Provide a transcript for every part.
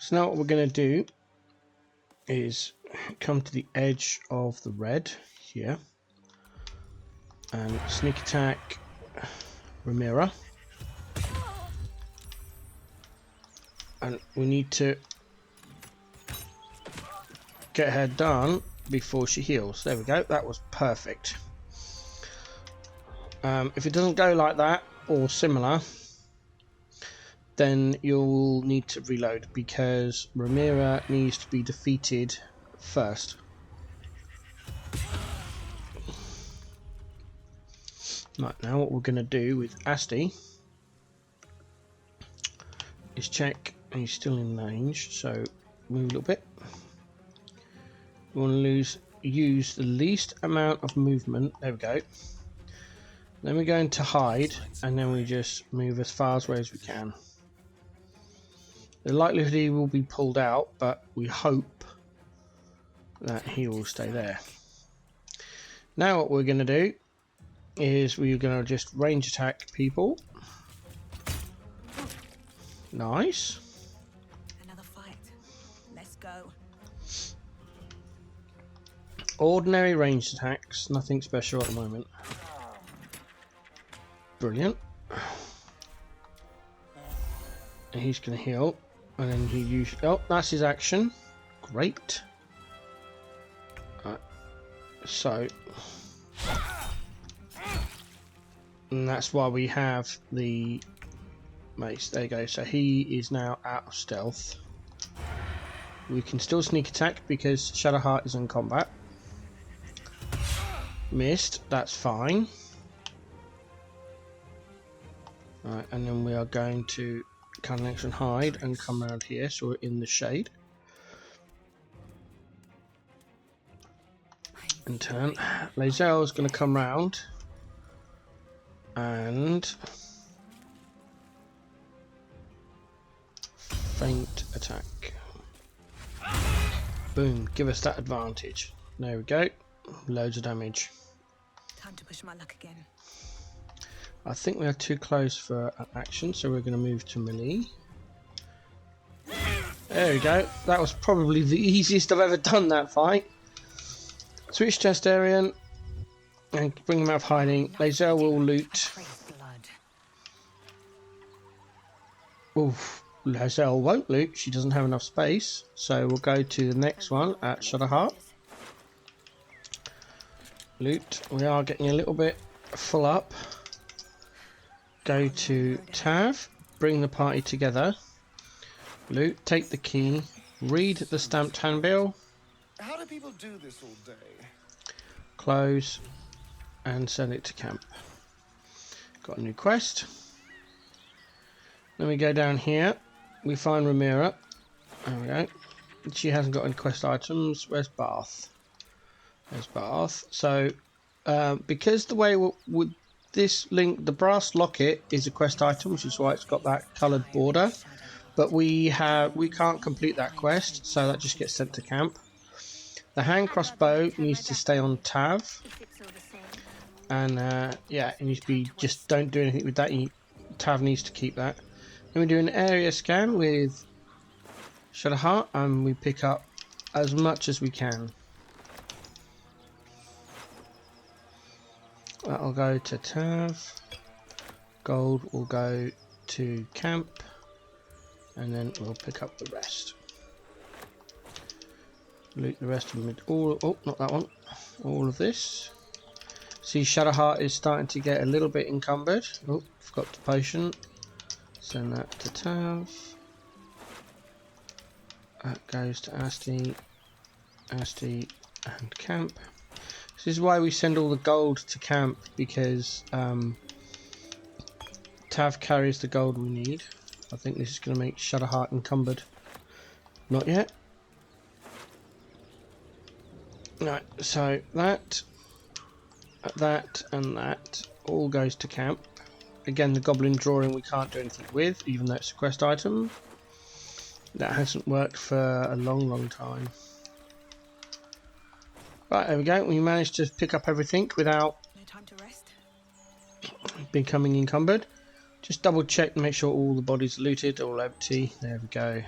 So now what we're going to do is come to the edge of the red here and sneak attack Ramira, and we need to get her done before she heals. There we go, that was perfect. If it doesn't go like that or similar, then you'll need to reload because Ramira needs to be defeated first. Right, now what we're going to do with Asti is check, and he's still in range, so move a little bit. We want to use the least amount of movement. There we go. Then we go into hide, and then we just move as far away as we can. The likelihood he will be pulled out, but we hope that he will stay there. Now what we're going to do is we're going to just range attack people. Nice. Another fight. Let's go. Ordinary ranged attacks, nothing special at the moment. Brilliant. And he's going to heal, and then he uses. Oh, that's his action. Great. So, and that's why we have the mace. There you go. So he is now out of stealth. We can still sneak attack because Shadowheart is in combat. Missed. That's fine. Right, and then we are going to connection hide and come around here, so we're in the shade. And turn. Lae'zel is going to come round and feint attack. Boom, give us that advantage. There we go. Loads of damage. Time to push my luck again. I think we are too close for an action, so we're going to move to melee. There we go. That was probably the easiest I've ever done that fight. Switch Chestarian and bring him out of hiding. Lae'zel will loot. Oof, Lae'zel won't loot. She doesn't have enough space. So we'll go to the next one at Shadowheart. Loot. We are getting a little bit full up. Go to Tav. Bring the party together. Loot. Take the key. Read the stamped handbill. How do people do this all day? Close and send it to camp. Got a new quest. Then we go down here. We find Ramira. There we go. She hasn't got any quest items. Where's Bath? There's Bath. So because the way with this link, the brass locket is a quest item, which is why it's got that coloured border. But we can't complete that quest, so that just gets sent to camp. The hand crossbow needs to stay on Tav, and yeah, it needs to be, just don't do anything with that. Tav needs to keep that. Then we do an area scan with Shadowheart, and we pick up as much as we can. That'll go to Tav. Gold will go to camp, and then we'll pick up the rest. Loot the rest of it. All, oh, not that one. All of this. See, Shadowheart is starting to get a little bit encumbered. Oh, forgot the potion. Send that to Tav. That goes to Asti, and camp. This is why we send all the gold to camp, because Tav carries the gold we need. I think this is going to make Shadowheart encumbered. Not yet. Right, so that, and that all goes to camp. Again, the goblin drawing we can't do anything with, even though it's a quest item. That hasn't worked for a long time. Right, there we go. We managed to pick up everything without becoming encumbered. Just double check and make sure all the bodies are looted, all empty. There we go.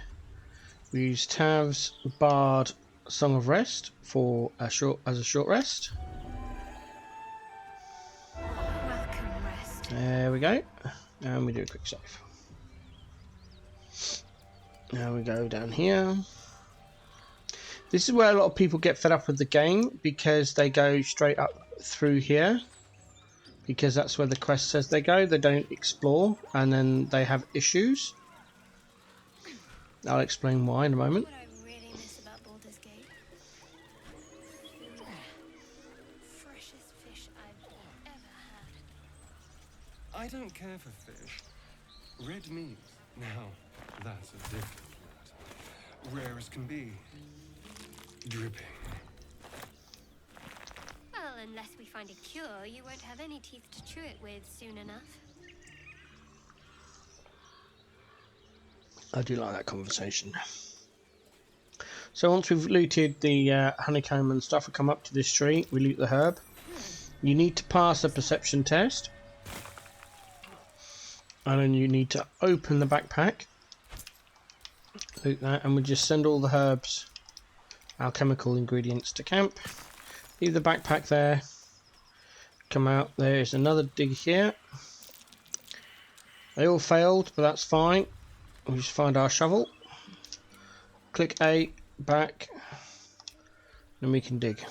We use Tav's Bard Song of Rest for a short rest. Welcome, rest. There we go. And we do a quick save. Now we go down here. This is where a lot of people get fed up with the game, because they go straight up through here. Because that's where the quest says they go. They don't explore, and then they have issues. I'll explain why in a moment. What I really miss about Baldur's Gate. Freshest fish I've ever had. I don't care for fish. Red meat. Now, that's a different matter. Rare as can be. Dripping. Well, unless we find a cure, you won't have any teeth to chew it with soon enough. I do like that conversation. So once we've looted the honeycomb and stuff, we come up to this tree, we loot the herb. You need to pass a perception test. And then you need to open the backpack. Loot that, and we just send all the herbs, alchemical ingredients, to camp. Leave the backpack there. Come out, there's another dig here. They all failed, but that's fine. We just find our shovel. Click A, back, and we can dig.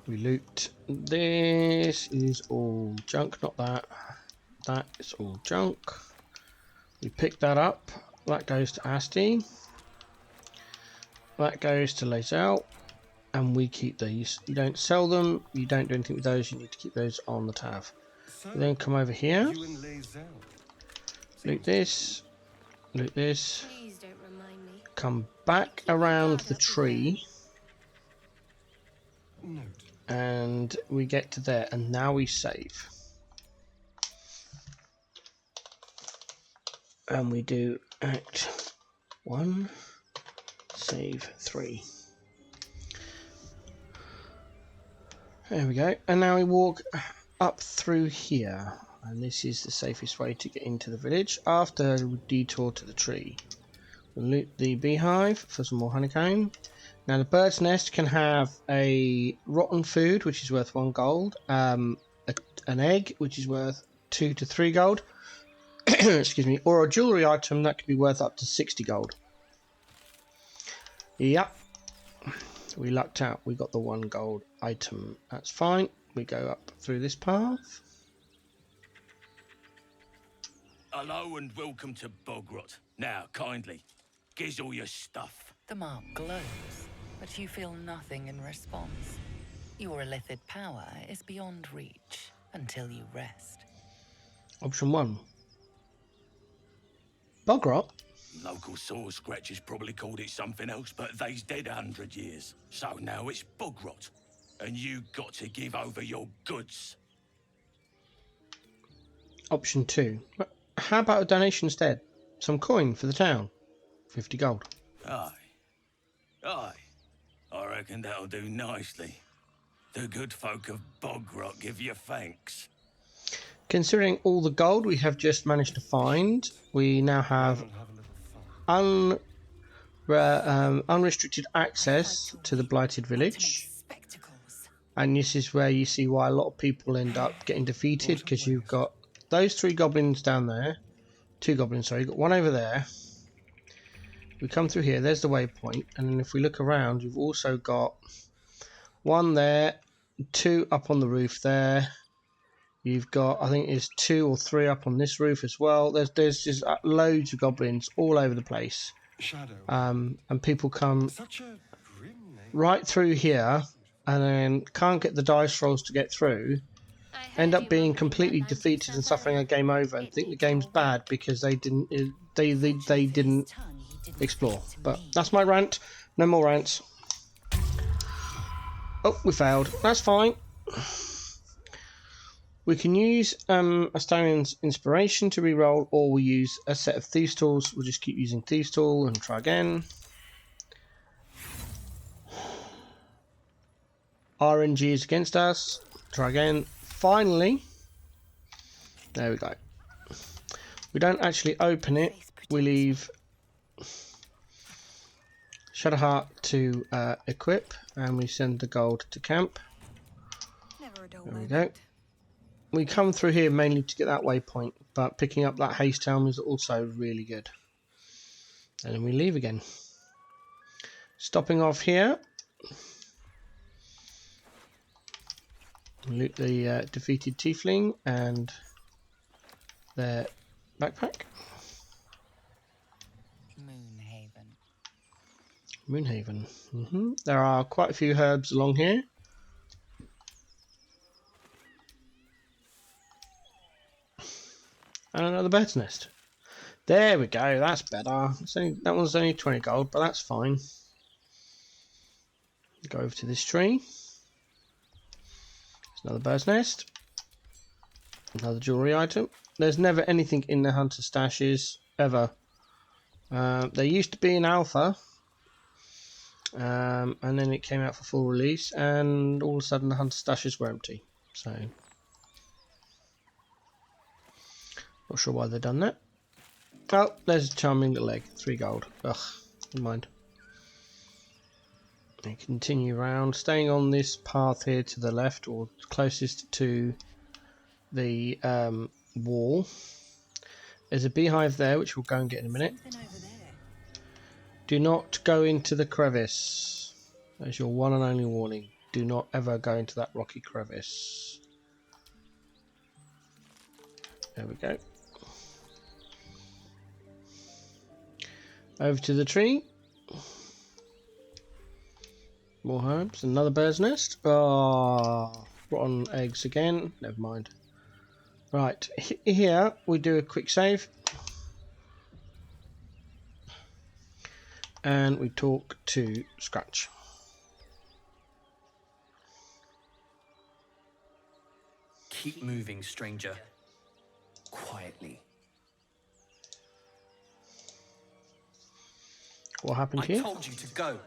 We loot. This is all junk, not that. That is all junk. We pick that up. That goes to Asti. That goes to Lazelle. And we keep these. You don't sell them. You don't do anything with those. You need to keep those on the tab. So, We then come over here. you and Lazelle. Loot this. Loot this. Please don't remind me. Come back around the tree. Note. And we get to there. And now we save. And we do Act 1. Save 3. There we go. And now we walk up through here. And this is the safest way to get into the village. After we detour to the tree, we'll loot the beehive for some more honeycomb. Now the bird's nest can have a rotten food, which is worth 1 gold. An egg, which is worth 2 to 3 gold. Excuse me. Or a jewellery item that could be worth up to 60 gold. Yep. We lucked out. We got the 1 gold item. That's fine. We go up through this path. Hello and welcome to Bogrot. Now, kindly, gives all your stuff. The mark glows, but you feel nothing in response. Your illithid power is beyond reach until you rest. Option 1. Bogrot? Local sore scratchers probably called it something else, but they's dead 100 years. So now it's Bogrot. And you got to give over your goods. Option 2. How about a donation instead? Some coin for the town. 50 gold. Aye. Aye. I reckon that'll do nicely. The good folk of Bogrot give you thanks. Considering all the gold we have just managed to find, we now have Have a little fun. unrestricted access to the blighted village. Spectacles. And this is where you see why a lot of people end up getting defeated, because you've got those 3 goblins down there. 2 goblins, sorry. You've got 1 over there. We come through here, there's the waypoint, and then if we look around, you've also got 1 there, 2 up on the roof there. You've got, I think it's 2 or 3 up on this roof as well. There's just loads of goblins all over the place. Shadow. And people come Such a grim name. right through here and then can't get the dice rolls to get through. End up being completely defeated and suffering a game over and think the game's bad because they didn't explore. But that's my rant. No more rants. Oh, we failed. That's fine. We can use Astarion's Inspiration to reroll, or we use a set of Thieves' Tools. We'll just keep using Thieves' Tool and try again. RNG is against us. Try again. Finally, There we go. We don't actually open it. We leave Shadowheart to equip, and we send the gold to camp. Never a dull There we moment. go. We come through here mainly to get that waypoint, but picking up that haste helm is also really good. And then we leave again. Stopping off here. Loot the defeated tiefling and their backpack. Moonhaven. Moonhaven. There are quite a few herbs along here. And another bird's nest. There we go, that's better. That one's only 20 gold, but that's fine. Go over to this tree. There's another bird's nest. Another jewellery item. There's never anything in the hunter stashes, ever. They used to be in alpha. And then it came out for full release, and all of a sudden the hunter stashes were empty. So, not sure why they've done that. Oh, there's a charming little egg. 3 gold. Ugh, never mind. And continue round, staying on this path here to the left, or closest to the wall. There's a beehive there, which we'll go and get in a minute. Something over there. Do not go into the crevice. That's your one and only warning. Do not ever go into that rocky crevice. There we go. Over to the tree. More herbs. Another bird's nest. Oh, rotten eggs again. Never mind. Right, here we do a quick save. And we talk to Scratch. Keep moving, stranger. Quietly. What happened I here? told you to go.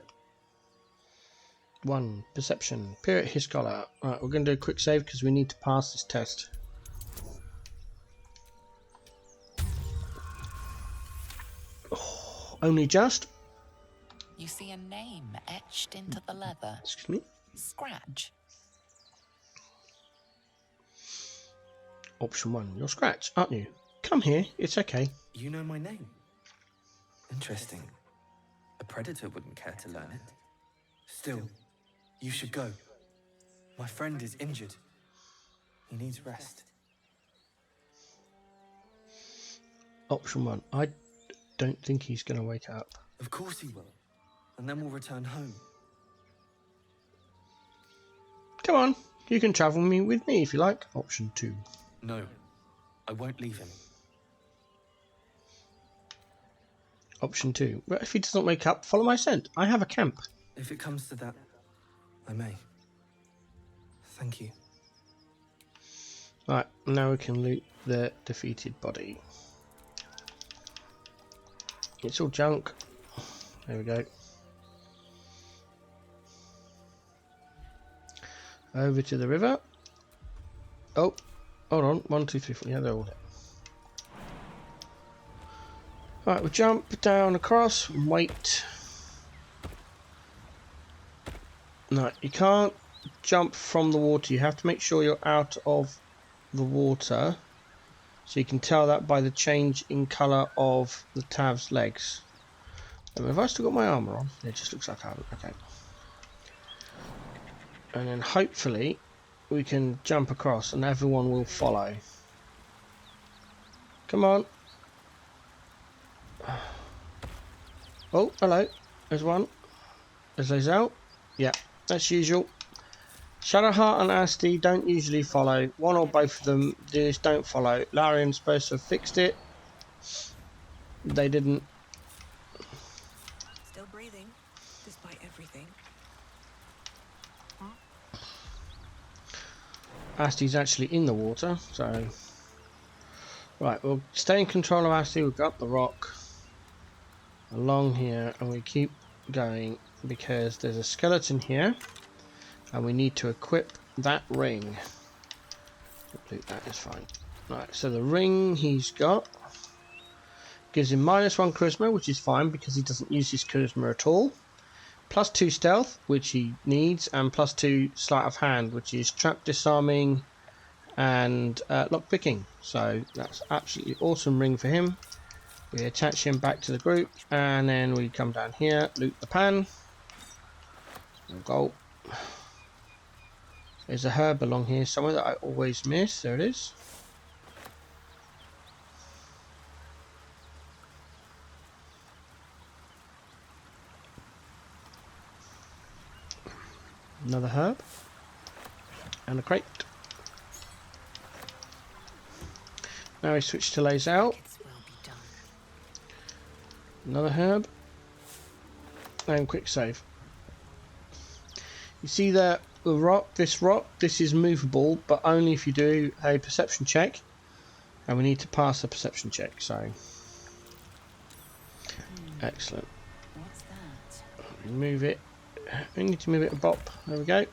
1. Perception. Peer at his scholar. Right, we're going to do a quick save because we need to pass this test. Oh, only just. You see a name etched into the leather. Excuse me. Scratch. Option 1. You're Scratch, aren't you? Come here. It's okay. You know my name. Interesting. A predator wouldn't care to learn it. Still, you should go. My friend is injured. He needs rest. Option 1. I don't think he's going to wake up. Of course he will. And then we'll return home. Come on. You can travel with me if you like. Option 2. No, I won't leave him. Option 2. Well, if he doesn't wake up, follow my scent. I have a camp. If it comes to that, I may. Thank you. Right, now we can loot the defeated body. It's all junk. There we go. Over to the river. Oh, hold on. 1, 2, 3, 4. Yeah, they're all there. Right, we jump down across and wait. No, you can't jump from the water. You have to make sure you're out of the water. So you can tell that by the change in colour of the Tav's legs. Have I still got my armour on? It just looks like I haven't. Okay. And then hopefully we can jump across and everyone will follow. Come on. Oh, hello. There's one. There's Lazel. Yeah, that's usual. Shadowheart and Asti don't usually follow. One or both of them just don't follow. Larian's supposed to have fixed it. They didn't. Still breathing, despite everything. Asti's actually in the water, so... Right, we'll stay in control of Asti. We'll go up the rock. Along here, and we keep going because there's a skeleton here. And we need to equip that ring. Loot that is fine. Right, so the ring he's got gives him -1 charisma, which is fine because he doesn't use his charisma at all. +2 stealth, which he needs, and +2 sleight of hand, which is trap disarming and lock picking. So that's absolutely awesome ring for him. We attach him back to the group, and then we come down here, loot the pan. Gold. There's a herb along here somewhere that I always miss. There it is. Another herb. And a crate. Now we switch to lays out. Its will be done. Another herb. And quick save. You see that the rock, this is movable, but only if you do a perception check. And we need to pass the perception check, so. Excellent. What's that? Move it. We need to move it a bop. There we go.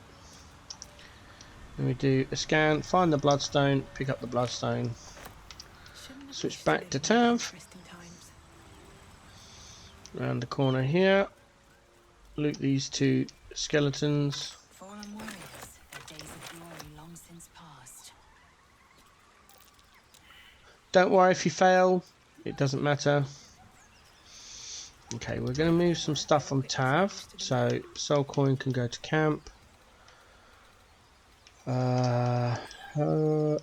Then we do a scan, find the bloodstone, pick up the bloodstone. Shouldn't have Switch wished back it to in Tav. interesting times. Round the corner here. Loot these 2 skeletons. Fallen warriors, their days of glory long since past. Don't worry if you fail, it doesn't matter. Okay, we're going to move some stuff from Tav, so soul coin can go to camp.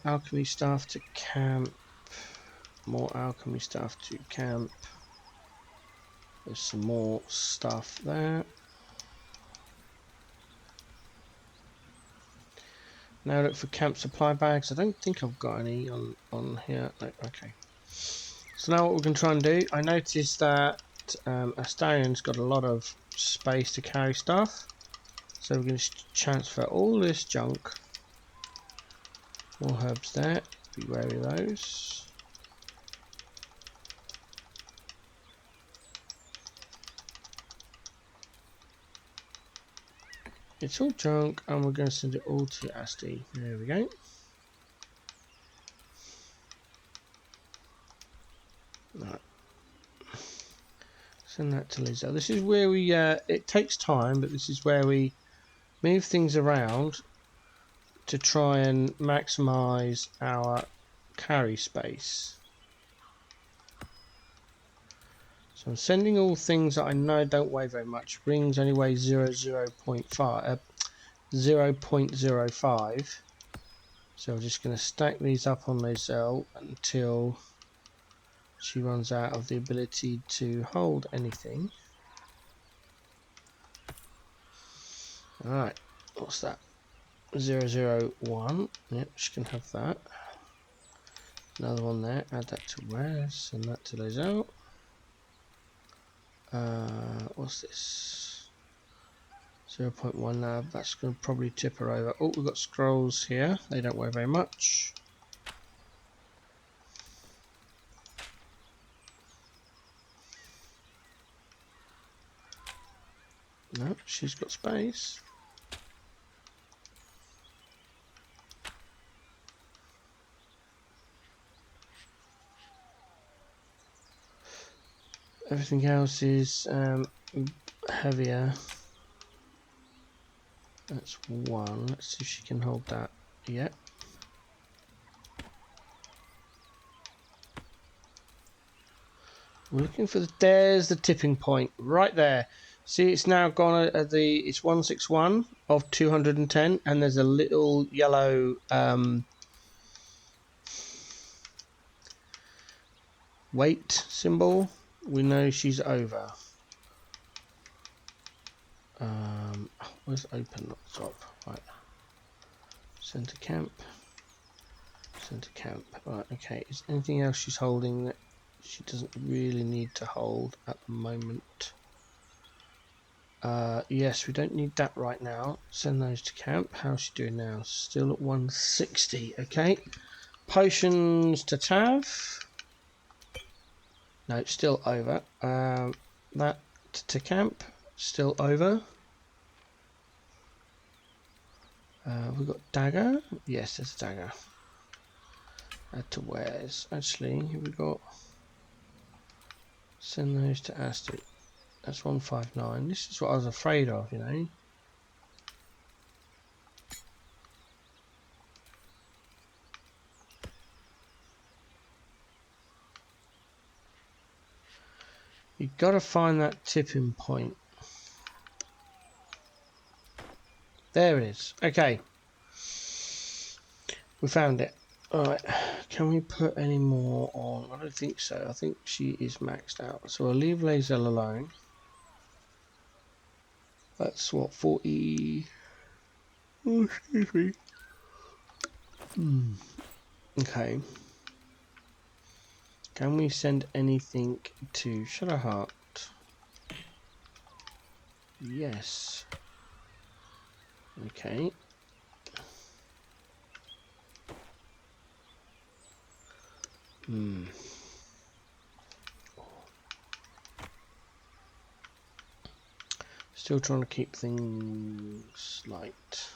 Alchemy staff to camp. More alchemy staff to camp. There's some more stuff there. Now look for camp supply bags. I don't think I've got any on here. No, okay. So now what we're going to try and do, I noticed that Astarion's got a lot of space to carry stuff. So we're going to transfer all this junk. More herbs there. Be wary of those. It's all junk, and we're going to send it all to Asti. There we go. Right. Send that to Lizzo. This is where we, it takes time, but this is where we move things around to try and maximize our carry space. So I'm sending all things that I know don't weigh very much. Rings only weigh 0.05. So I'm just going to stack these up on Lizelle until she runs out of the ability to hold anything. Alright, what's that? 001. Yep, she can have that. Another one there. Add that to Wes. Send that to Lizelle. What's this? 0.1 now. That's going to probably tip her over. Oh, we've got scrolls here. They don't weigh very much. No, she's got space. Everything else is heavier. That's one. Let's see if she can hold that. Yep. We're looking for there's the tipping point right there. See, it's now gone at it's 161 of 210, and there's a little yellow weight symbol. We know she's over. Where's open at the top? Right. Center camp. Center camp. Right, okay. Is anything else she's holding that she doesn't really need to hold at the moment? Yes, we don't need that right now. Send those to camp. How's she doing now? Still at 160. Okay. Potions to Tav. No, still over. That to camp. Still over. We've got dagger. Yes, there's a dagger. Add to wares. Actually, have we got... Send those to Asti. That's 159. This is what I was afraid of, you know. You've got to find that tipping point. There it is. Okay. We found it. Alright. Can we put any more on? I don't think so. I think she is maxed out. So I'll leave Lae'zel alone. That's what, 40... Oh, excuse me. Okay. Can we send anything to Shadowheart? Yes. Okay. Still trying to keep things light.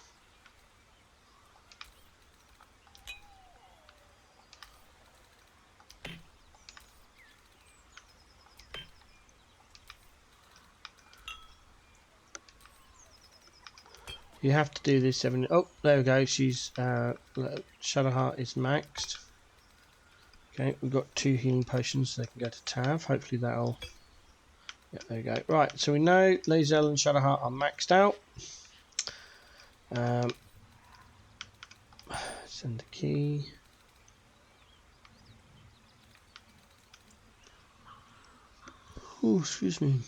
You have to do this 7. Oh, there we go. She's Shadowheart is maxed. Okay, we've got 2 healing potions, so they can go to Tav. Hopefully that'll. Yeah, there we go. Right, so we know Lae'zel and Shadowheart are maxed out. Send the key. Oh, excuse me.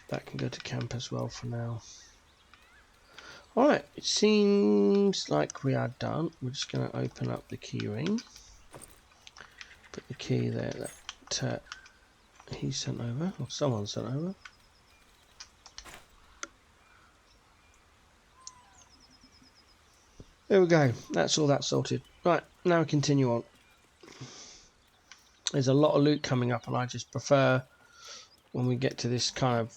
That can go to camp as well for now. Alright, it seems like we are done. We're just going to open up the key ring. Put the key there that he sent over, or someone sent over. There we go. That's all that sorted. Right, now we continue on. There's a lot of loot coming up, and I just prefer when we get to this kind of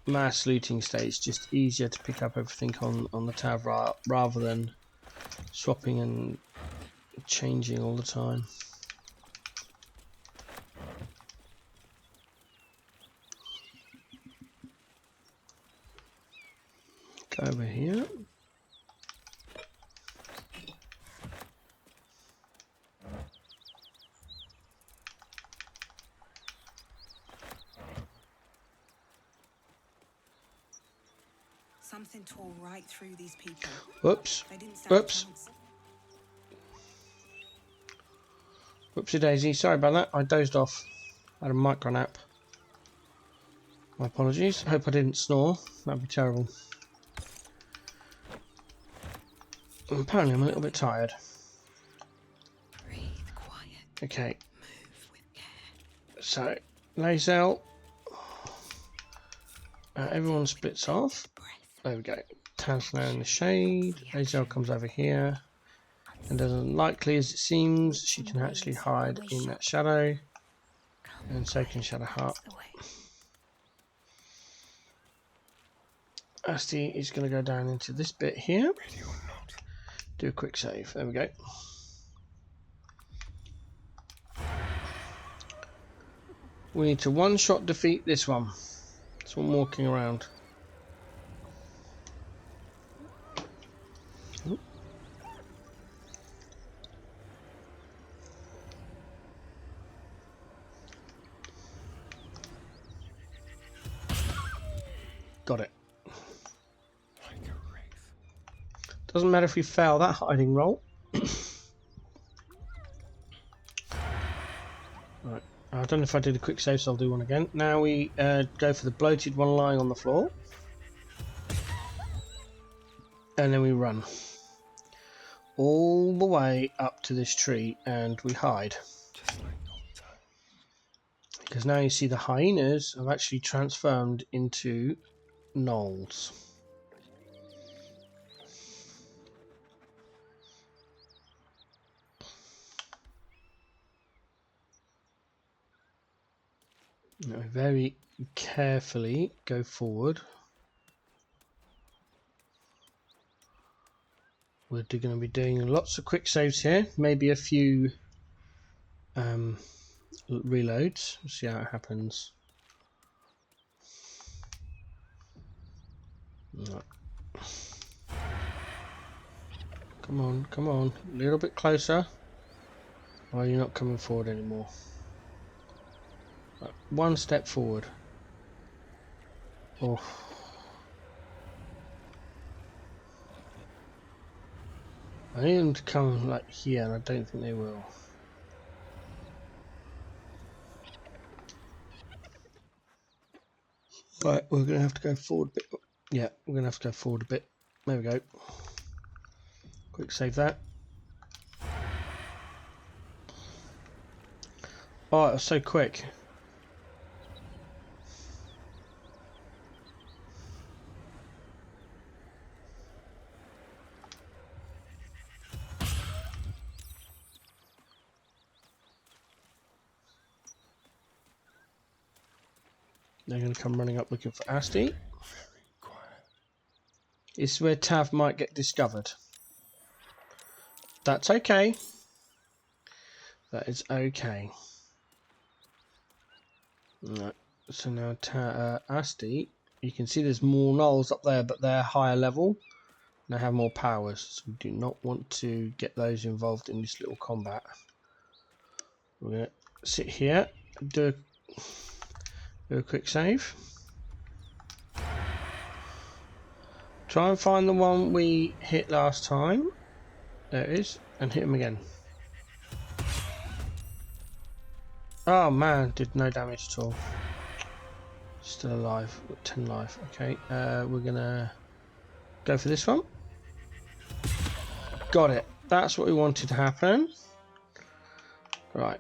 mass looting stage, just easier to pick up everything on the tab rather than swapping and changing all the time. Go over here. Something tore right through these people. Whoops. They didn't stand a Whoops. chance. Whoopsie daisy. Sorry about that. I dozed off. I had a micro nap. My apologies. Hope I didn't snore. That'd be terrible. Apparently I'm a little bit tired. Breathe quiet. Okay. Move with care. So, Lae'zel. Everyone splits off. There we go. Tav's now in the shade. Lae'zel comes over here. And as unlikely as it seems, she can actually hide in that shadow. And so can Shadowheart. Asti is going to go down into this bit here. Do a quick save. There we go. We need to one-shot defeat this one. This one walking around. Oop. Got it. Doesn't matter if we fail that hiding roll. Right. I don't know if I did a quick save, so I'll do one again. Now we go for the bloated one lying on the floor. And then we run. All the way up to this tree and we hide. Because now you see the hyenas have actually transformed into gnolls. Now very carefully go forward. We're going to be doing lots of quick saves here, maybe a few reloads. We'll see how it happens. Right. Come on, come on, a little bit closer. Why are you not coming forward anymore? Right. One step forward. Oh. I need them to come like here, and I don't think they will. Right, we're going to have to go forward a bit. Yeah, we're going to have to go forward a bit. There we go. Quick save that. Oh, it was so quick. They're going to come running up looking for Asti. Very quiet. This is where Tav might get discovered. That's okay. That is okay. Right. So now Asti, you can see there's more gnolls up there, but they're higher level. They have more powers, so we do not want to get those involved in this little combat. We're going to sit here, do a quick save. Try and find the one we hit last time. There it is, and hit him again. Oh man, did no damage at all. Still alive, got 10 life. Okay, we're gonna go for this one. Got it. That's what we wanted to happen. Right.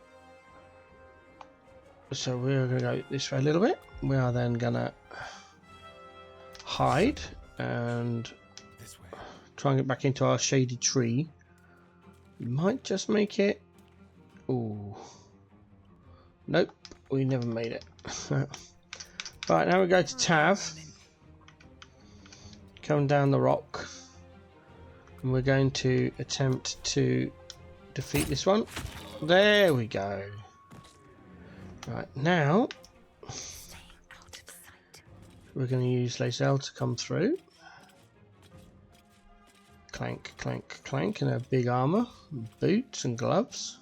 So we're gonna go this way a little bit. We are then gonna hide and This way. try and get back into our shady tree. We might just make it. Ooh. Nope, we never made it. Right, now we go to Tav. Come down the rock. And we're going to attempt to defeat this one. There we go. Right, now we're going to use Lae'zel to come through. Clank, clank, clank in her big armour, boots and gloves.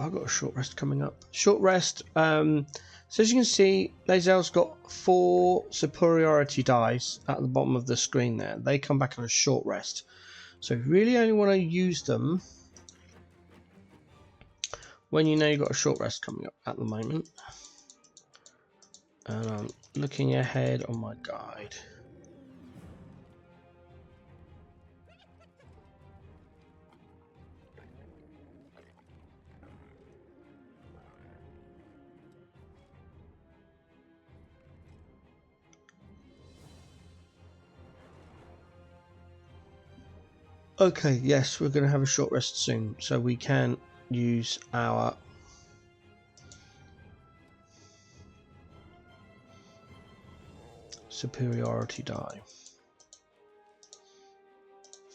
I've got a short rest coming up. Short rest. So as you can see, Lae'zel's got 4 superiority dice at the bottom of the screen there. They come back on a short rest. So you really only want to use them when you know you've got a short rest coming up at the moment. And I'm looking ahead on my guide. Okay, yes, we're going to have a short rest soon, so we can use our superiority die.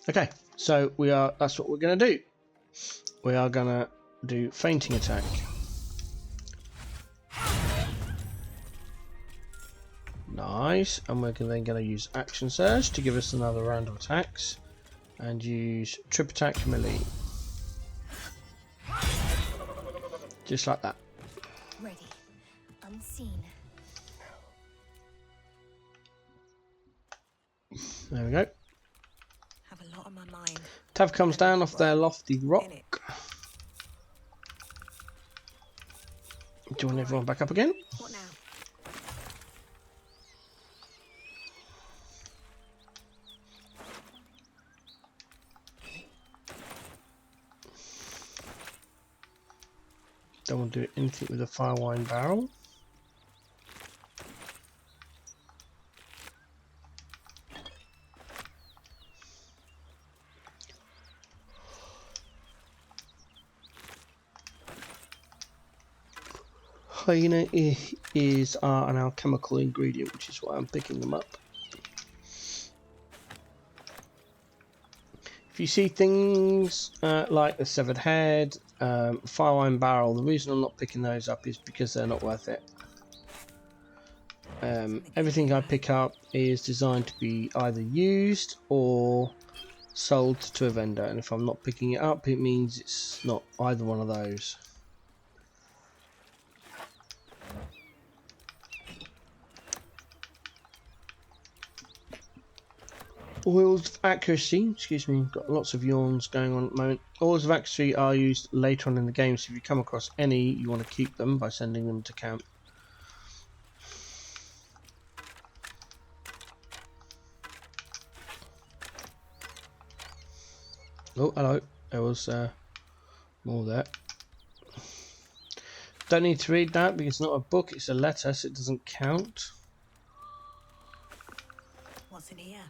Okay, so that's what we're going to do. We are going to do fainting attack. Nice, and we're then going to use action surge to give us another round of attacks. And use trip attack melee. Just like that. Ready. Unseen. There we go. Have a lot on my mind. Tav comes down off their lofty rock. Do you want everyone back up again? What now? Don't want to do anything with a fire wine barrel. hyena is an alchemical ingredient, which is why I'm picking them up. If you see things like a severed head, fire iron barrel, the reason I'm not picking those up is because they're not worth it. Everything I pick up is designed to be either used or sold to a vendor, and if I'm not picking it up, it means it's not either one of those. Oils of accuracy, excuse me, got lots of yawns going on at the moment. Oils of accuracy are used later on in the game, so if you come across any, you want to keep them by sending them to camp. Oh, hello. There was more there. Don't need to read that because it's not a book, it's a letter, so it doesn't count. What's in here?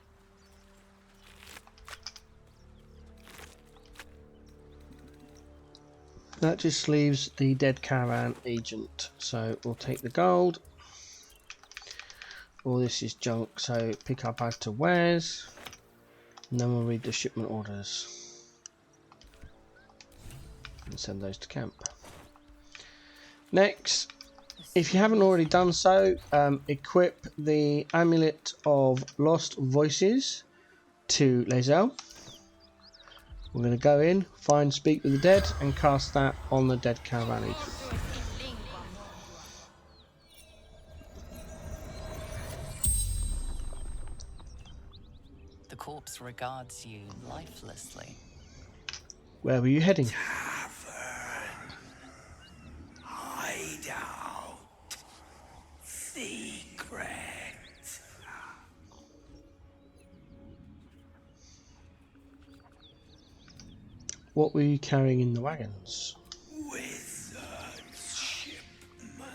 That just leaves the dead caravan agent. So we'll take the gold. All this is junk, so pick up add to wares. And then we'll read the shipment orders. And send those to camp. Next, if you haven't already done so, equip the Amulet of Lost Voices to Lae'zel. We're going to go in, find Speak with the Dead, and cast that on the dead caravan agent. The corpse regards you lifelessly. Where were you heading? Hideout. Secret. What were you carrying in the wagons? Wizard's shipment.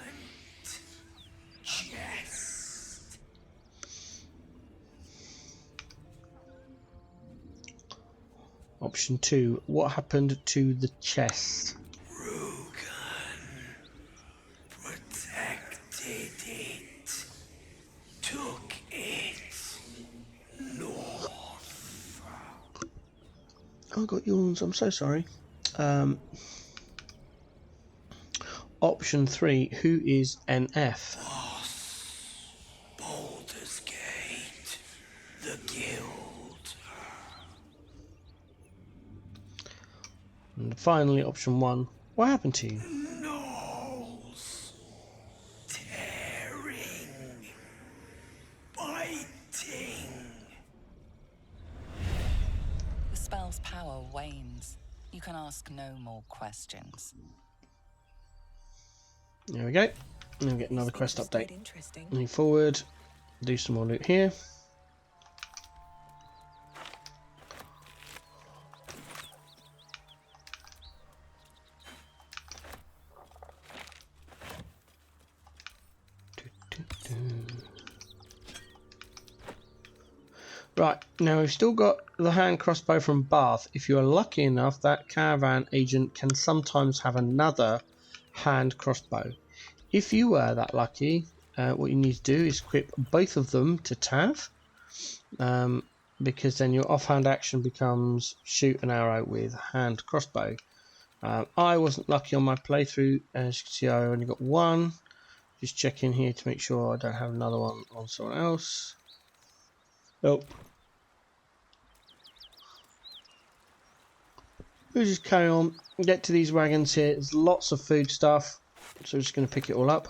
Chest. Option 2. What happened to the chest? Rugen protected it. Took it north. Oh, I got yawns. I'm so sorry. Option 3. Who is NF? Baldur's Gate. The Guild. And finally, option 1. What happened to you? Gnolls. Tearing. Biting. The spell's power wanes. You can ask no more questions. There we go. And we'll get another quest Quite update. interesting. Move forward. Do some more loot here. Right, now we've still got the hand crossbow from Bath. If you are lucky enough, that caravan agent can sometimes have another hand crossbow. If you were that lucky, what you need to do is equip both of them to Tav, because then your offhand action becomes shoot an arrow with hand crossbow. I wasn't lucky on my playthrough, as you can see I only got one. Just checking here to make sure I don't have another one on someone else. Nope. We'll just carry on, get to these wagons here. There's lots of food stuff, so we're just going to pick it all up.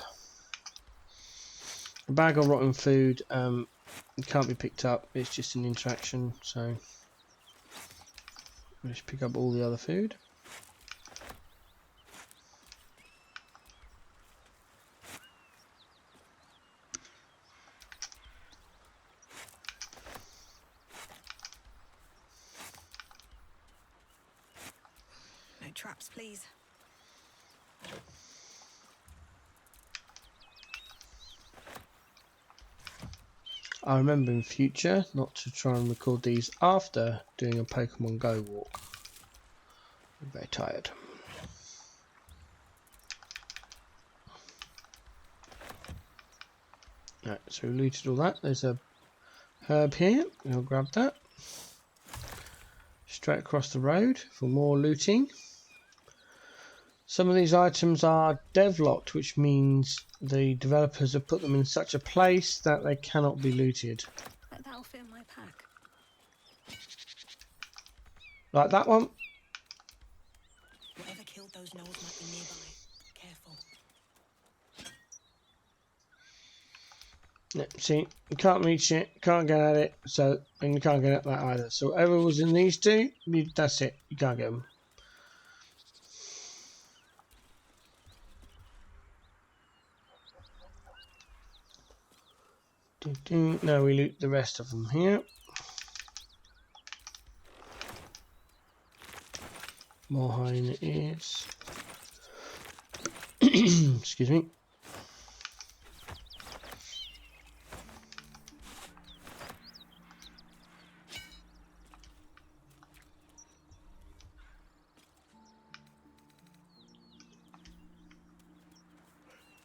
A bag of rotten food it can't be picked up, it's just an interaction, so we'll just pick up all the other food. No traps, please. I remember in future not to try and record these after doing a Pokemon Go walk. I'm very tired. Right, so we looted all that. There's a herb here. I'll grab that. Straight across the road for more looting. Some of these items are devlocked, which means the developers have put them in such a place that they cannot be looted. Bet that'll fit in my pack. Like that one. Whatever killed those gnolls might be nearby. Careful. Yeah, see, you can't reach it, can't get at it, so, and you can't get at that either. So whatever was in these two, that's it. You can't get them. Now we loot the rest of them here. More high in the ears. Excuse me.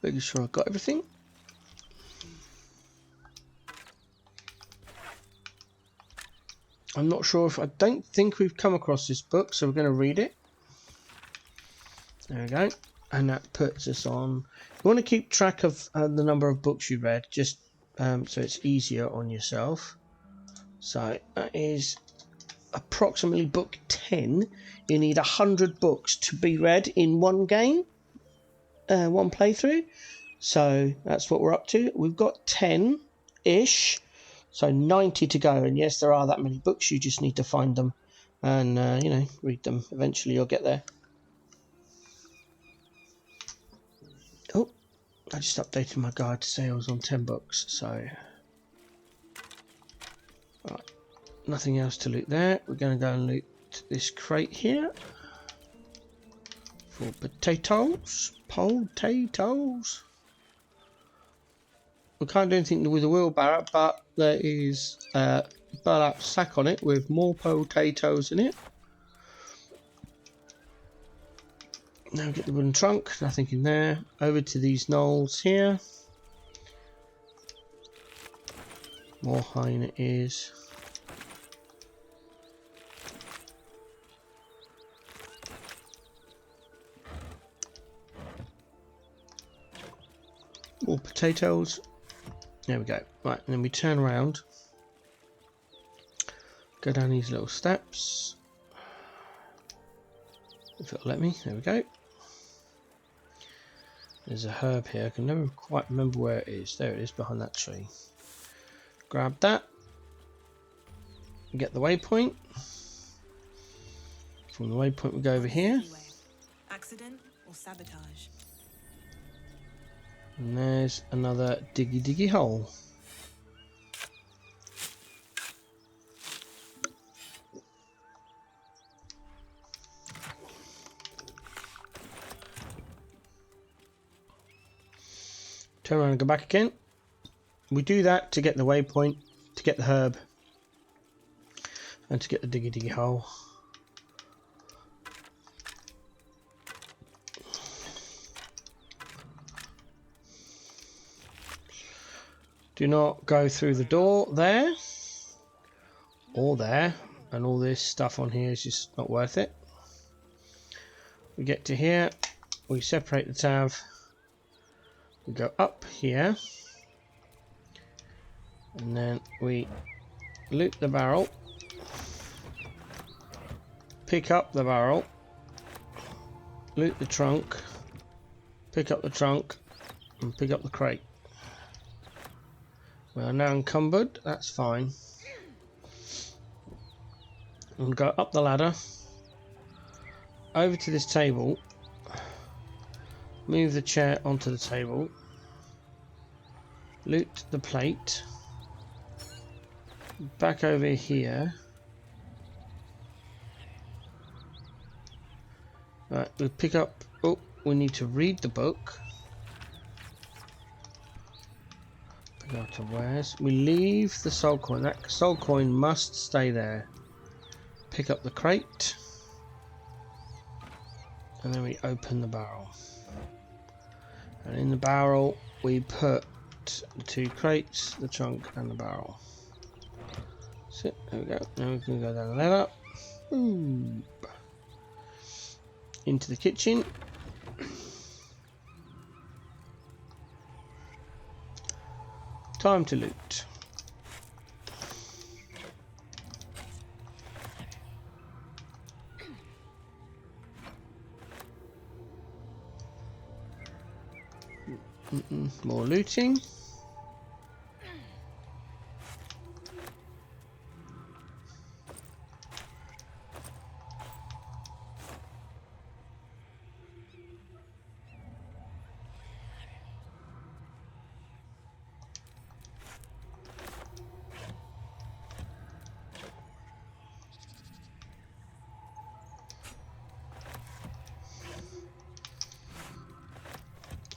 Making sure I got everything. I'm not sure if I don't think we've come across this book, so we're going to read it. There we go, and that puts us on. You want to keep track of the number of books you read, just so it's easier on yourself. So that is approximately book 10. You need 100 books to be read in one game, one playthrough. So that's what we're up to. We've got 10-ish. So 90 to go, and yes, there are that many books. You just need to find them and, you know, read them. Eventually you'll get there. Oh, I just updated my guide to say I was on 10 books, so... Right, nothing else to loot there. We're going to go and loot this crate here. For potatoes. Potatoes. We can't do anything with the wheelbarrow, but there is a burlap sack on it with more potatoes in it. Now get the wooden trunk, nothing in there. Over to these knolls here. More hyena ears. More potatoes. There we go. Right, and then we turn around. Go down these little steps. If it'll let me. There we go. There's a herb here. I can never quite remember where it is. There it is, behind that tree. Grab that. Get the waypoint. From the waypoint we go over here. Accident or sabotage? And there's another diggy hole. Turn around and go back again. We do that to get the waypoint, to get the herb, and to get the diggy hole. Do not go through the door there or there, and all this stuff on here is just not worth it. We get to here, we separate the tab, we go up here, and then we loot the barrel, pick up the barrel, loot the trunk, pick up the trunk, and pick up the crate. We are now encumbered, that's fine. We'll go up the ladder, over to this table, move the chair onto the table, loot the plate, back over here. Right, we pick up, oh, we need to read the book. Go to where's. We leave the soul coin. That soul coin must stay there. Pick up the crate. And then we open the barrel. And in the barrel we put the 2 crates, the trunk and the barrel. So there we go. Now we can go down the ladder. Ooh. Into the kitchen. Time to loot. More looting.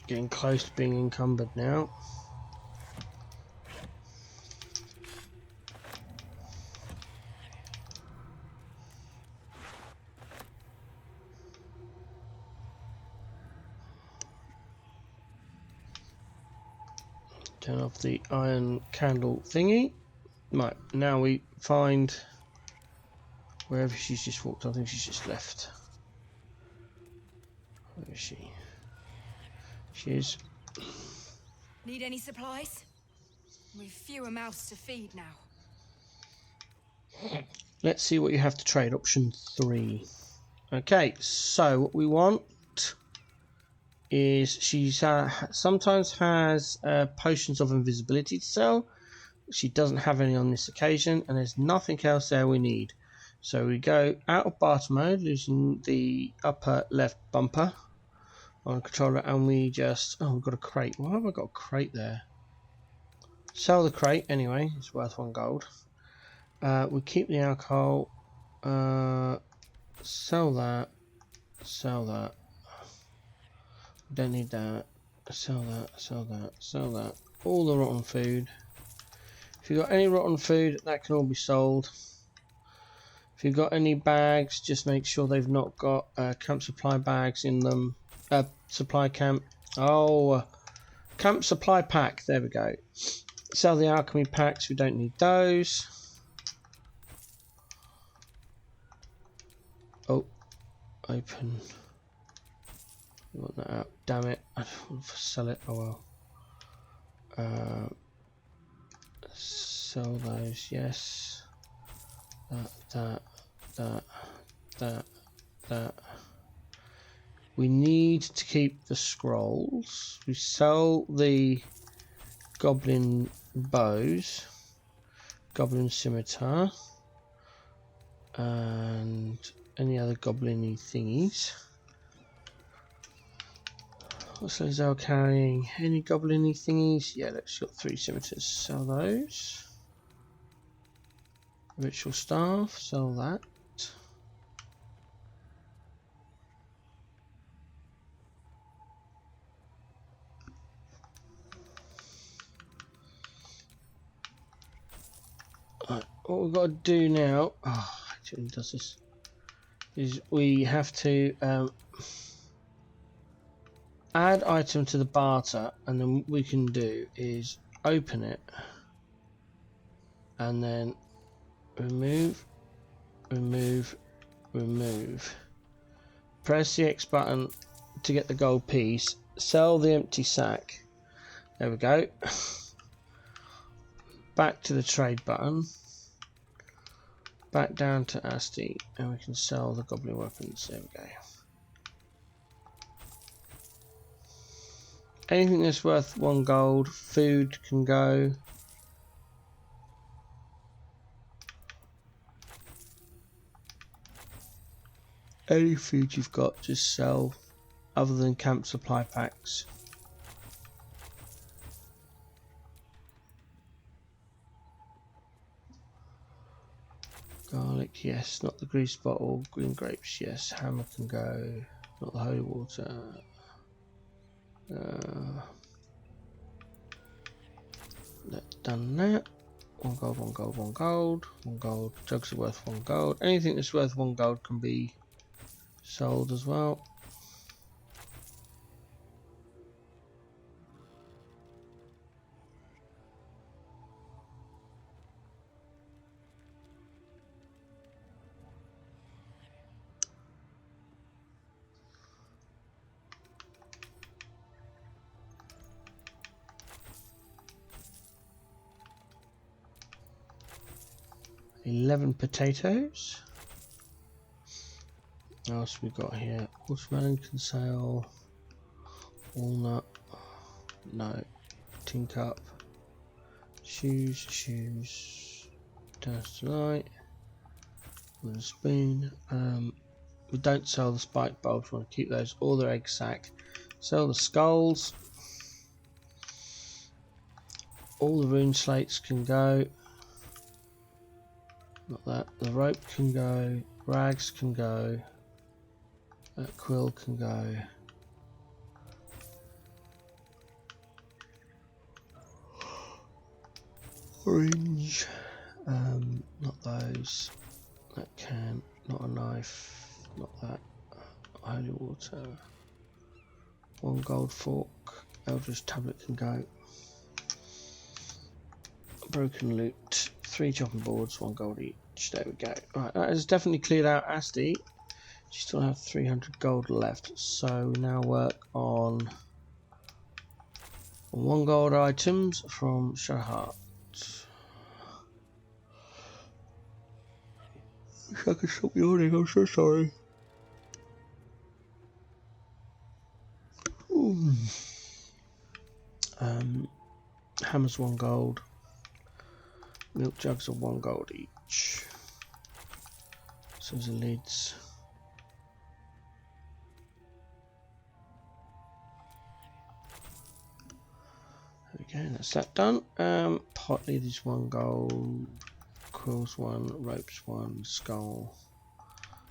Getting close to being encumbered now. Turn off the iron candle thingy. Right, now we find wherever she's just walked. I think she's just left. Where is she? She is. Need any supplies? We've fewer mouths to feed now. Let's see what you have to trade. Option 3. Okay, so what we want is she sometimes has potions of invisibility to sell. She doesn't have any on this occasion, and there's nothing else there we need. So we go out of barter mode, losing the upper left bumper on controller, and we just... Oh, we've got a crate. Why have I got a crate there? Sell the crate anyway. It's worth 1 gold. We keep the alcohol. Sell that. Sell that. Don't need that. Sell that. Sell that. Sell that. All the rotten food. If you've got any rotten food, that can all be sold. If you've got any bags, just make sure they've not got camp supply bags in them. Supply camp. Oh, camp supply pack. There we go. Sell the alchemy packs. We don't need those. Oh, open. We want that out. Damn it. I don't want to sell it. Oh well. Sell those. Yes. That. We need to keep the scrolls. We sell the goblin bows, goblin scimitar, and any other goblin-y thingies. What's Lizelle carrying? Any goblin-y thingies? Yeah, let's got 3 scimitars. Sell those. Ritual staff. Sell that. Right, what we've got to do now, actually does this, is we have to add item to the barter, and then what we can do is open it and then remove. Press the X button to get the gold piece. Sell the empty sack. There we go. Back to the trade button. Back down to Asti, and we can sell the goblin weapons. There we go. Anything that's worth 1 gold. Food can go. Any food you've got, just sell, other than camp supply packs. Garlic, yes. Not the grease bottle. Green grapes, yes. Hammer can go. Not the holy water. Done that. 1 gold, 1 gold, 1 gold. 1 gold. Jugs are worth 1 gold. Anything that's worth 1 gold can be sold as well. 11 potatoes. What else we got here? Watermelon, consale, walnut, no, tin cup, shoes, dust light, with a spoon. We don't sell the spike bulbs, we want to keep those, or the egg sac. Sell the skulls. All the rune slates can go. Not that. The rope can go. Rags can go. That quill can go. Orange. Not those. That can. Not a knife. Not that. Holy water. 1 gold fork. Eldritch tablet can go. Broken loot. 3 chopping boards. 1 gold each. There we go. Right, that has definitely cleared out Asti. She still has 300 gold left. So we now work on 1 gold items from Shahart. Wish I could stop yawning, I'm so sorry. Ooh. Hammers 1 gold. Milk jugs are 1 gold each. So the lids. There we go, that's that done. Pot lid is 1 gold. Quills 1, ropes 1, skull,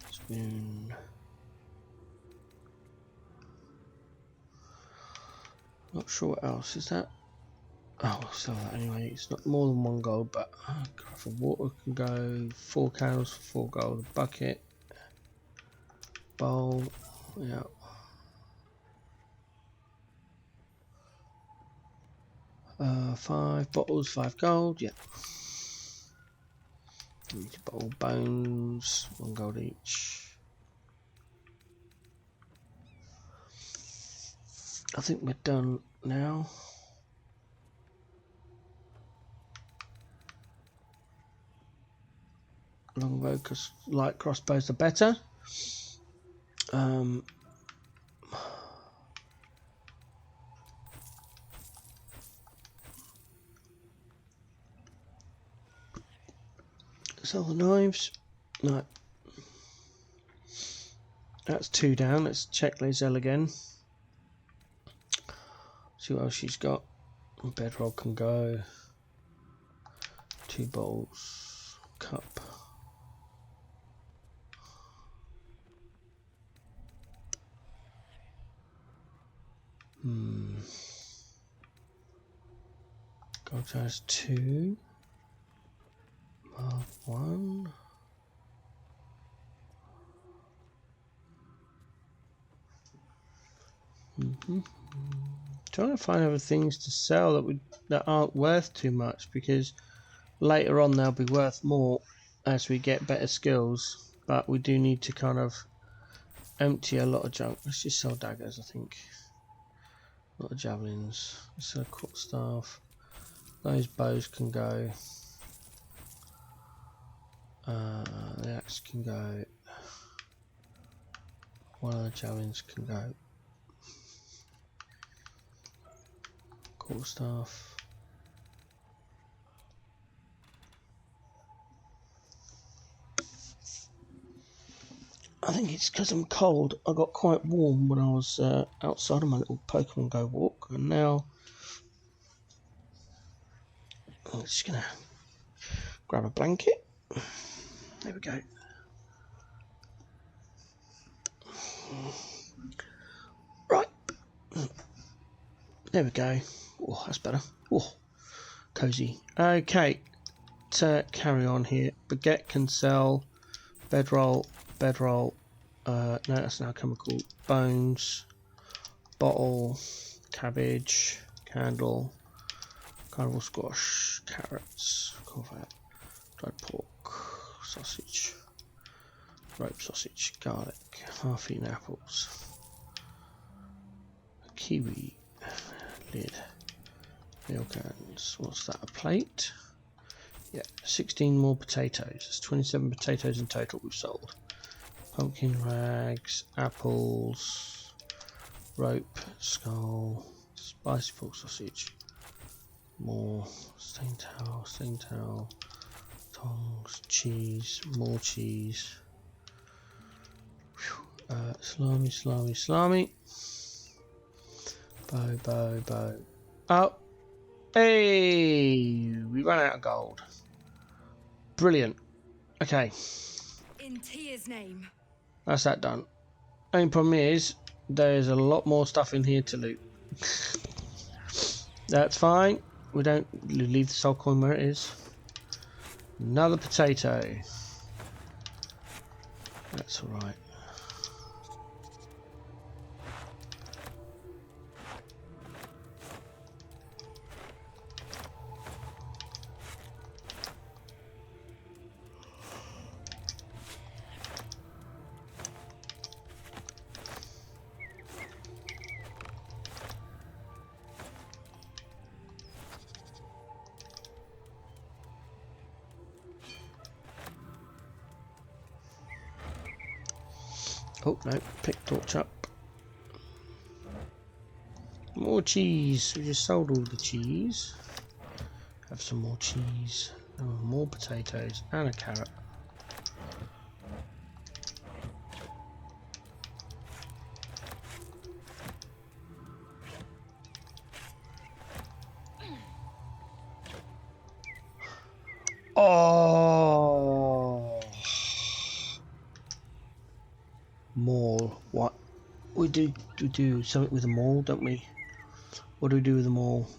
spoon. Not sure what else is that. Oh, we'll sell that anyway. It's not more than 1 gold, but for water can go. 4 candles for 4 gold. A bucket, bowl, yeah. Five bottles, 5 gold, yeah. Bottle bones, 1 gold each. I think we're done now. Longbow, because light crossbows are better. Sell the knives. No. That's 2 down. Let's check Lae'zel again. See what else she's got. Bedroll can go. 2 bowls. Cup. Gold has 2. Mark 1. Trying to find other things to sell that aren't worth too much, because later on they'll be worth more as we get better skills, but we do need to kind of empty a lot of junk. Let's just sell daggers, I think. A lot of javelins. Let's sell quarter staff. Those bows can go. The axe can go. One of the javelins can go. Quarter staff. I think it's because I'm cold. I got quite warm when I was outside on my little Pokemon Go walk, and now I'm just gonna grab a blanket. There we go. Right. There we go. Oh, that's better. Oh, cozy. Okay, to carry on here. Baguette can sell. Bedroll. No, that's now chemical. Bones. Bottle. Cabbage. Candle. Carnival squash. Carrots. Corvet. Dried pork. Sausage. Rope sausage. Garlic. Half-eaten apples. Kiwi. Lid. Meal cans. What's that? A plate? Yeah, 16 more potatoes. There's 27 potatoes in total we've sold. Pumpkin rags, apples, rope, skull, spicy pork sausage, more stained towel, tongs, cheese, more cheese. Salami. Bow. Oh, hey, we ran out of gold. Brilliant. Okay, In Tia's name. that's that done. Only problem is, there's a lot more stuff in here to loot. That's fine. We don't leave the soul coin where it is. Another potato. That's alright. Oh no, pick torch up. More cheese. We just sold all the cheese. Have some more cheese. Oh, more potatoes and a carrot. Oh, mall. What? We do something with the mall, don't we? What do we do with the mall?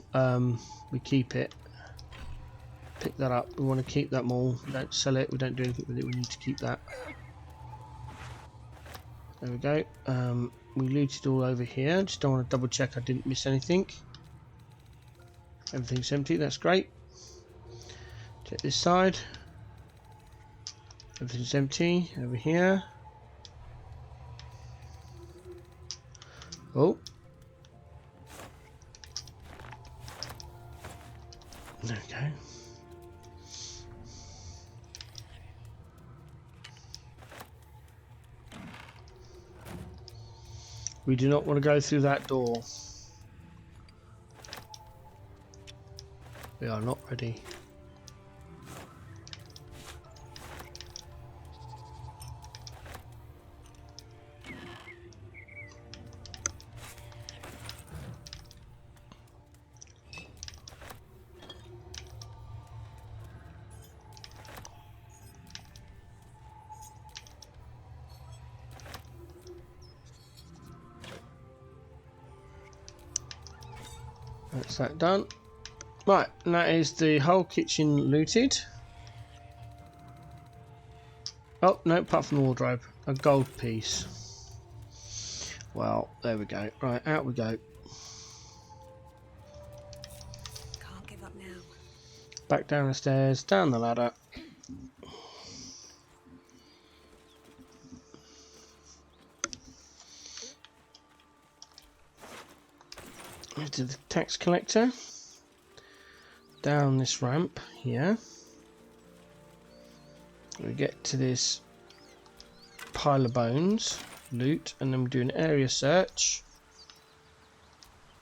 We keep it. Pick that up. We want to keep that mall. We don't sell it. We don't do anything with it. We need to keep that. There we go. We looted all over here. Just don't want to double check I didn't miss anything. Everything's empty. That's great. Check this side. Everything's empty. Over here. Oh. There we go. We do not want to go through that door. We are not ready. That's that done. Right, and that is the whole kitchen looted. Oh, no, apart from the wardrobe. A gold piece. Well, there we go. Right, out we go. Can't give up now. Back down the stairs, down the ladder. To the tax collector. Down this ramp here. We get to this pile of bones, loot, and then we do an area search.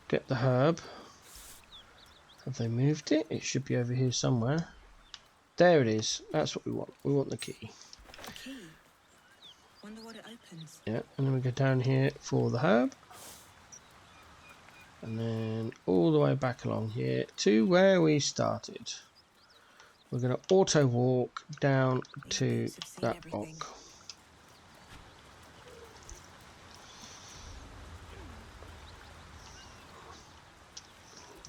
Get the herb. Have they moved it? It should be over here somewhere. There it is. That's what we want. We want the key. The key. Wonder what it opens. Yeah, and then we go down here for the herb. And then all the way back along here to where we started. We're going to auto walk down to that rock.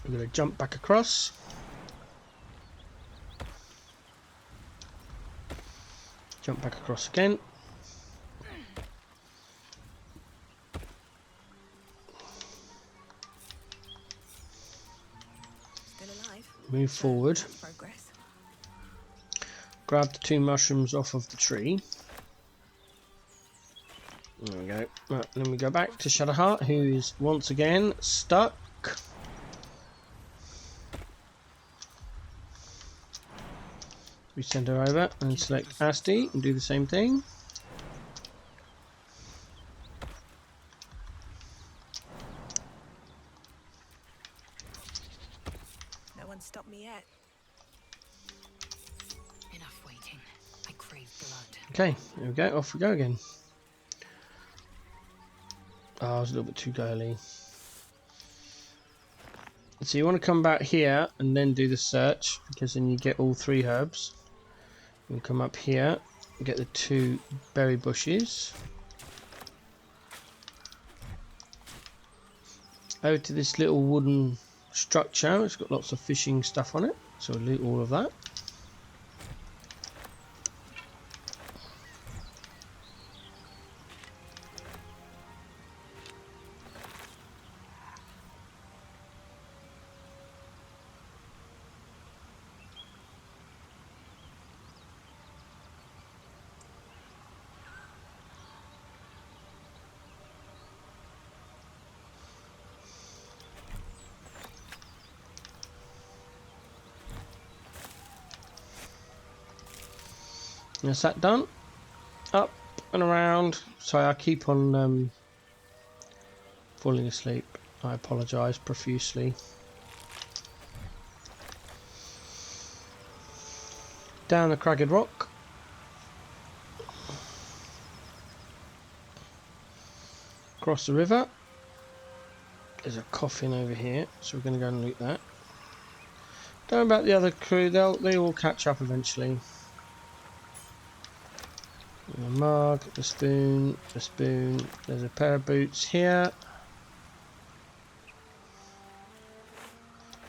We're going to jump back across. Jump back across again. Move forward. Progress. Grab the 2 mushrooms off of the tree. There we go. Right, then we go back to Shadowheart, who is once again stuck. We send her over and select Asti and do the same thing. No one stopped me yet. Enough waiting. I crave blood. Okay, there we go. Off we go again. Oh, I was a little bit too girly. So you want to come back here and then do the search, because then you get all 3 herbs. You come up here and get the 2 berry bushes. Over to this little wooden structure. It's got lots of fishing stuff on it, so we'll loot all of that. That's that done. Up and around. Sorry, I keep on falling asleep. I apologise profusely. Down the cragged rock. Across the river. There's a coffin over here, so we're going to go and loot that. Don't worry about the other crew, they will catch up eventually. The mug, the spoon, the spoon. There's a pair of boots here.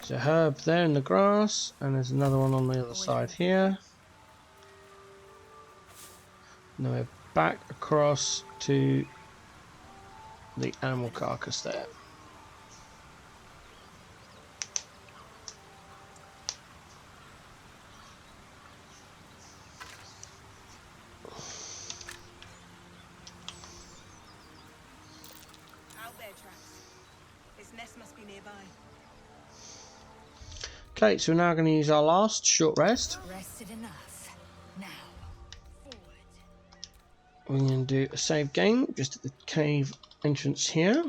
There's a herb there in the grass, and there's another one on the other side here. And then we're back across to the animal carcass there. Owlbear tracks. This nest must be nearby. Okay, so we're now going to use our last short rest. Rested enough. Now, forward. We're going to do a save game just at the cave entrance here.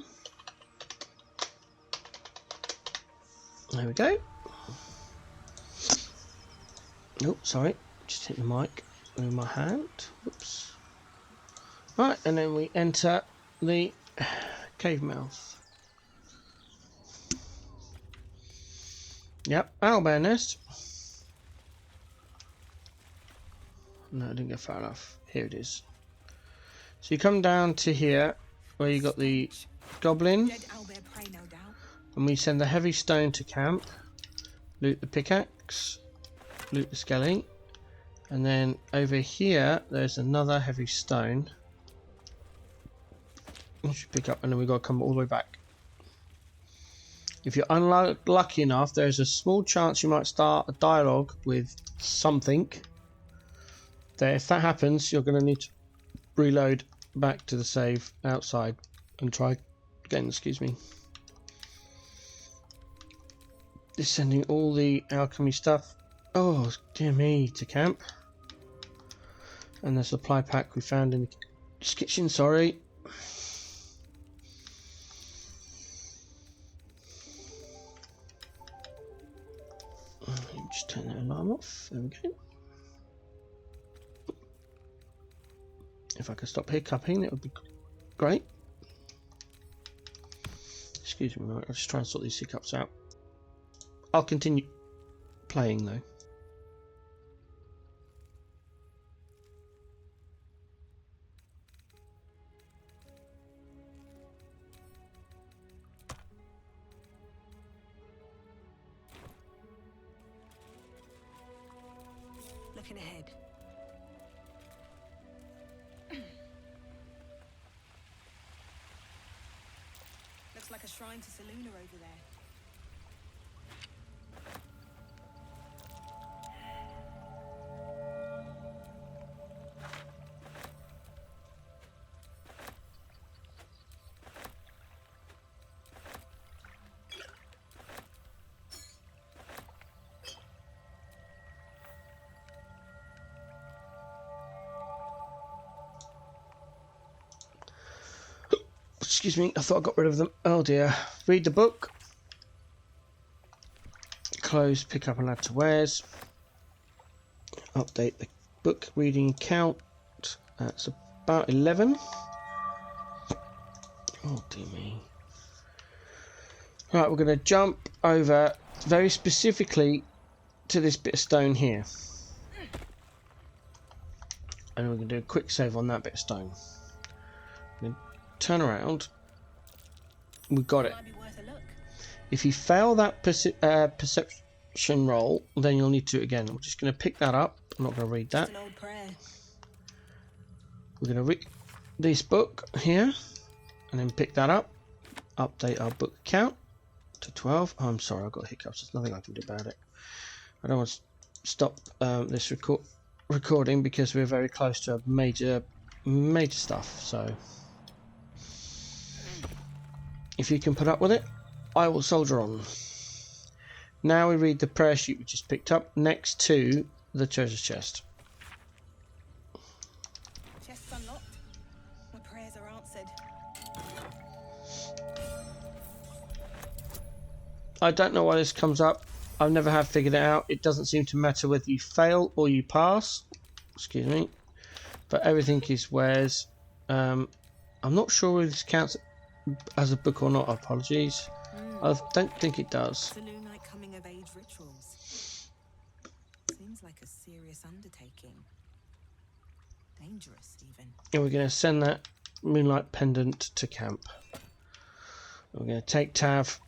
There we go. Oh, sorry, just hit the mic with my hand. Whoops. Right, and then we enter the cave mouth. Yep, owlbear nest. No, I didn't go far enough. Here it is. So you come down to here where you got the goblin, Dead owlbear prey, no doubt. and we send the heavy stone to camp. Loot the pickaxe, loot the skelly, and then over here there's another heavy stone. We should pick up, and then we've got to come all the way back. If you're unlucky enough, there's a small chance you might start a dialogue with something. There, if that happens, you're going to need to reload back to the save outside and try again. Excuse me. Just sending all the alchemy stuff. Oh dear me, to camp. And the supply pack we found in the kitchen. Sorry. Just turn the alarm off. There we go. If I could stop hiccuping, that would be great. Excuse me, I'll just try and sort these hiccups out. I'll continue playing though. Looking ahead. Looks like a shrine to Seluna over there. Excuse me, I thought I got rid of them. Oh dear. Read the book. Close, pick up and add to wares. Update the book reading count. That's about 11. Oh dear me. Right, we're going to jump over very specifically to this bit of stone here. And we're going to do a quick save on that bit of stone. Then turn around. We got it. Might be worth a look. If you fail that perception roll, then you'll need to do it again. We're just going to pick that up. I'm not going to read that. Just an old prayer. We're going to read this book here and then pick that up. Update our book count to 12. Oh, I'm sorry, I've got hiccups. There's nothing I can do about it. I don't want to stop this recording because we're very close to major stuff. So if you can put up with it, I will soldier on. Now we read the prayer sheet we just picked up next to the treasure chest. Chest's unlocked. My prayers are answered. I don't know why this comes up. I've never have figured it out. It doesn't seem to matter whether you fail or you pass. Excuse me. But everything is wares. I'm not sure if this counts as a book or not. Apologies. I don't think it does. Saloon night coming of age rituals. Seems like a serious undertaking. Dangerous, even. And we're going to send that moonlight pendant to camp. We're going to take Tav.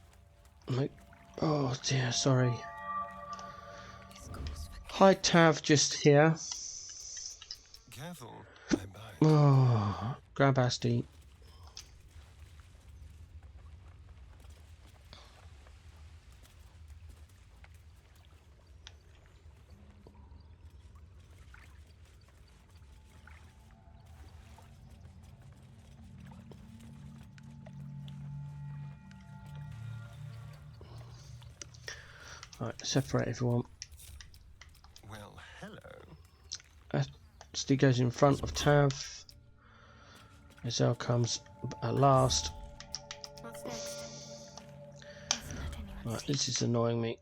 Oh dear, sorry. Hi Tav, just here. Careful, I bite. Oh, grab Asti. Right, separate everyone. Well, hello. Asti goes in front of Tav. Azelle comes at last. What's next? Right, this is annoying me.